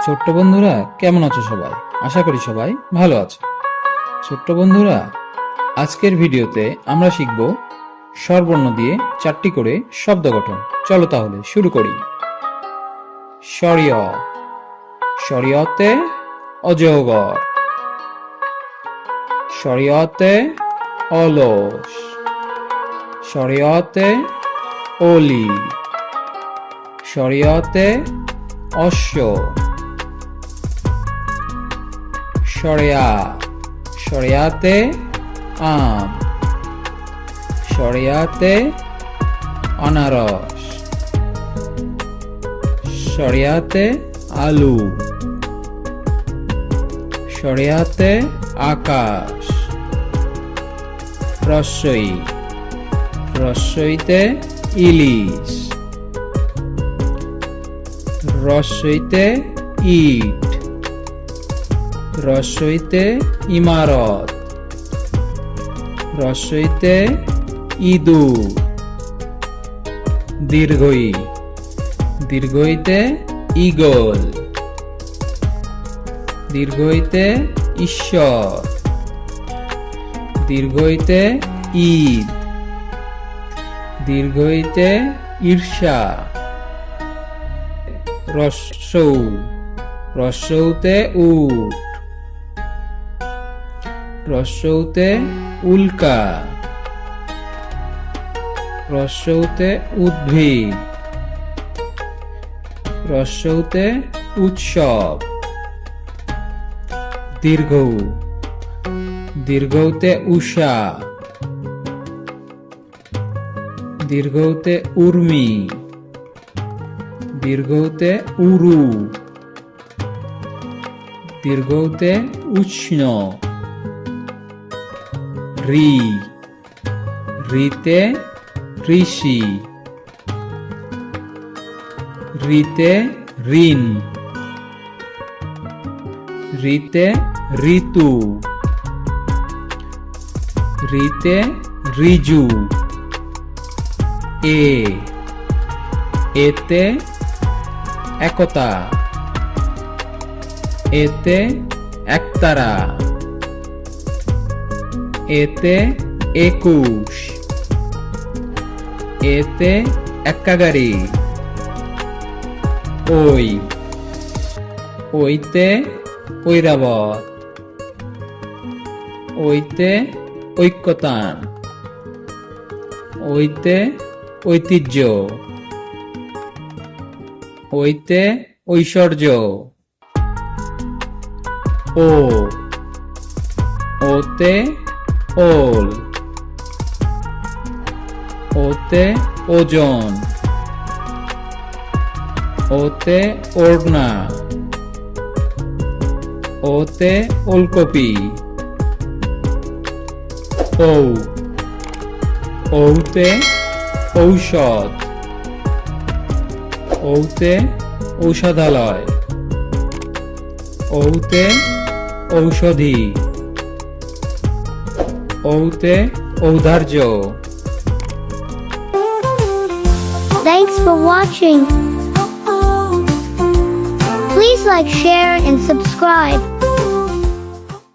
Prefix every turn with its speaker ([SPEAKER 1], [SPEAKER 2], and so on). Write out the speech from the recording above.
[SPEAKER 1] ছোট্ট বন্ধুরা কেমন আছো সবাই? আশা করি সবাই ভালো আছো। ছোট্ট বন্ধুরা, আজকের ভিডিওতে আমরা শিখব স্বরবর্ণ দিয়ে 4টি করে শব্দ গঠন। চলো তাহলে শুরু করি। শরিয়, শরিয়তে অজগর। শরিয়তে অলস। শরিয়তে অলি। শরিয়তে অশ্ব। শরিয়া, শরিয়াতে আম। শরিয়াতে আনারস। শরিয়াতে আলু। শরিয়াতে আকাশ। রস্বই, রস্বইতে ইলিশ। রস্বইতে ইট। রস্বইতে ইমারত। রস্বইতে ইঁদুর। দীর্ঘই, দীর্ঘইতে ঈগল। দীর্ঘইতে ঈশ্বর। দীর্ঘইতে ঈদ। দীর্ঘইতে ঈর্ষা। রস্বৌ, রস্বৌতে উট। রস্বৌতে উল্কা। রস্বৌতে উদ্ভিদ। রস্বৌতে উৎসব। দীর্ঘৌ, দীর্ঘৌতে উষা। দীর্ঘৌতে উর্মি। দীর্ঘৌতে উরু। দীর্ঘৌতে উষ্ণ। রি, রিতে ঋষি। রিতে ঋণ। রিতে ঋতু। রিতে ঋজু। এ, এতে একতা। এতে একতারা। এতে 21। এতে এক্কাগাড়ি। ওই, ওইতে ঐরাবত। ওইতে ঐক্যতান। ওইতে ঐতিহ্য। ওইতে ঐশ্বর্য। ও, ওতে ওল। ওতে ওজন। ওতে ওড়না। ওতে ওলকপি। ঔ, ঔতে ঔষধ। ঔতে ঔষধালয়। ঔতে ঔষধি। ঔতে ঔদার্য।
[SPEAKER 2] Thanks for watching. Please like, share, and subscribe.